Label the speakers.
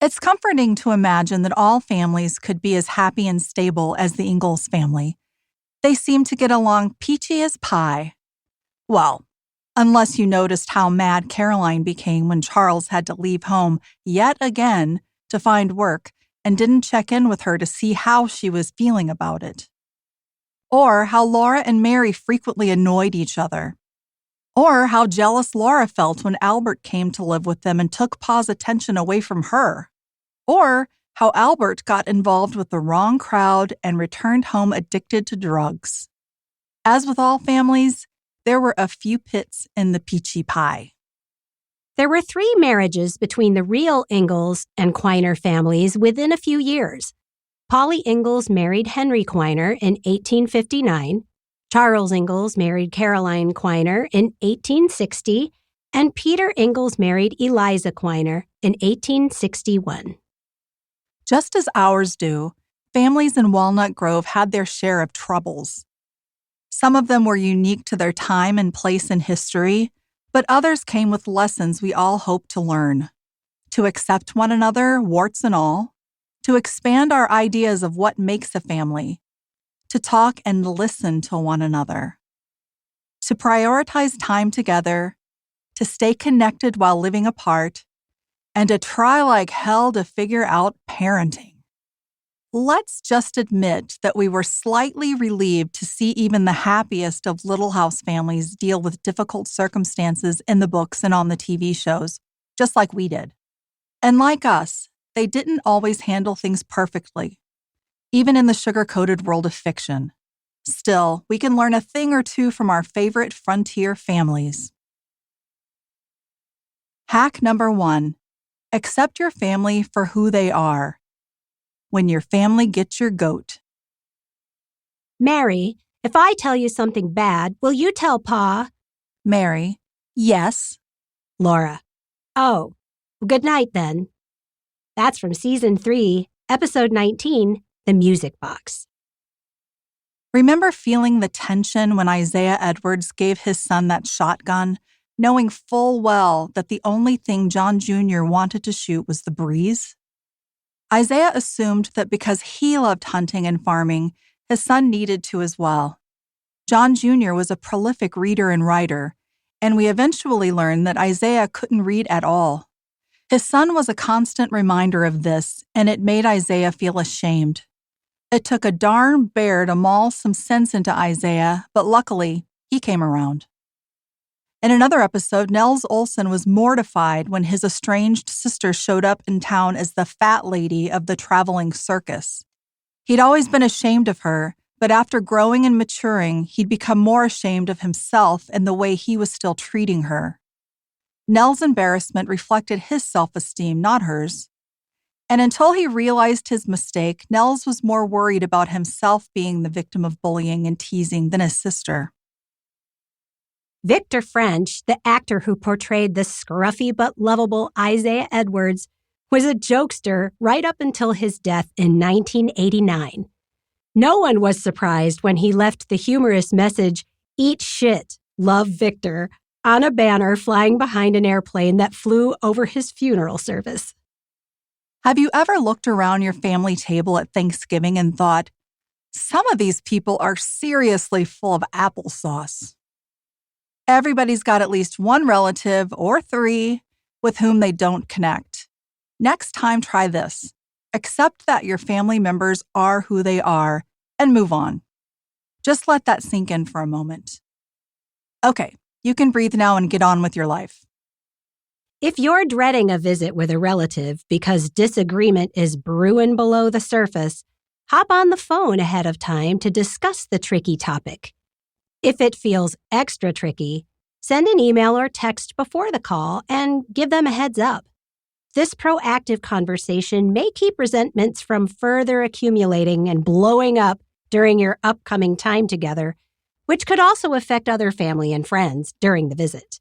Speaker 1: It's comforting to imagine that all families could be as happy and stable as the Ingalls family. They seem to get along peachy as pie. Well, unless you noticed how mad Caroline became when Charles had to leave home yet again to find work and didn't check in with her to see how she was feeling about it. Or how Laura and Mary frequently annoyed each other. Or how jealous Laura felt when Albert came to live with them and took Pa's attention away from her. Or how Albert got involved with the wrong crowd and returned home addicted to drugs. As with all families, there were a few pits in the peachy pie.
Speaker 2: There were 3 marriages between the real Ingalls and Quiner families within a few years. Polly Ingalls married Henry Quiner in 1859, Charles Ingalls married Caroline Quiner in 1860, and Peter Ingalls married Eliza Quiner in 1861.
Speaker 1: Just as ours do, families in Walnut Grove had their share of troubles. Some of them were unique to their time and place in history, but others came with lessons we all hope to learn. To accept one another, warts and all. To expand our ideas of what makes a family. To talk and listen to one another. To prioritize time together. To stay connected while living apart. And to try like hell to figure out parenting. Let's just admit that we were slightly relieved to see even the happiest of Little House families deal with difficult circumstances in the books and on the TV shows, just like we did. And like us, they didn't always handle things perfectly, even in the sugar-coated world of fiction. Still, we can learn a thing or two from our favorite frontier families. Hack number 1. Accept your family for who they are. When your family gets your goat.
Speaker 2: Mary, if I tell you something bad, will you tell Pa?
Speaker 1: Mary, yes.
Speaker 2: Laura, oh, good night then. That's from Season 3, Episode 19, The Music Box.
Speaker 1: Remember feeling the tension when Isaiah Edwards gave his son that shotgun, knowing full well that the only thing John Jr. wanted to shoot was the breeze? Isaiah assumed that because he loved hunting and farming, his son needed to as well. John Jr. was a prolific reader and writer, and we eventually learned that Isaiah couldn't read at all. His son was a constant reminder of this, and it made Isaiah feel ashamed. It took a darn bear to maul some sense into Isaiah, but luckily, he came around. In another episode, Nels Olson was mortified when his estranged sister showed up in town as the fat lady of the traveling circus. He'd always been ashamed of her, but after growing and maturing, he'd become more ashamed of himself and the way he was still treating her. Nell's embarrassment reflected his self-esteem, not hers. And until he realized his mistake, Nels was more worried about himself being the victim of bullying and teasing than his sister.
Speaker 2: Victor French, the actor who portrayed the scruffy but lovable Isaiah Edwards, was a jokester right up until his death in 1989. No one was surprised when he left the humorous message, "Eat shit, love Victor," on a banner flying behind an airplane that flew over his funeral service.
Speaker 1: Have you ever looked around your family table at Thanksgiving and thought, some of these people are seriously full of applesauce? Everybody's got at least one relative or 3 with whom they don't connect. Next time, try this. Accept that your family members are who they are and move on. Just let that sink in for a moment. Okay, you can breathe now and get on with your life.
Speaker 2: If you're dreading a visit with a relative because disagreement is brewing below the surface, hop on the phone ahead of time to discuss the tricky topic. If it feels extra tricky, send an email or text before the call and give them a heads up. This proactive conversation may keep resentments from further accumulating and blowing up during your upcoming time together, which could also affect other family and friends during the visit.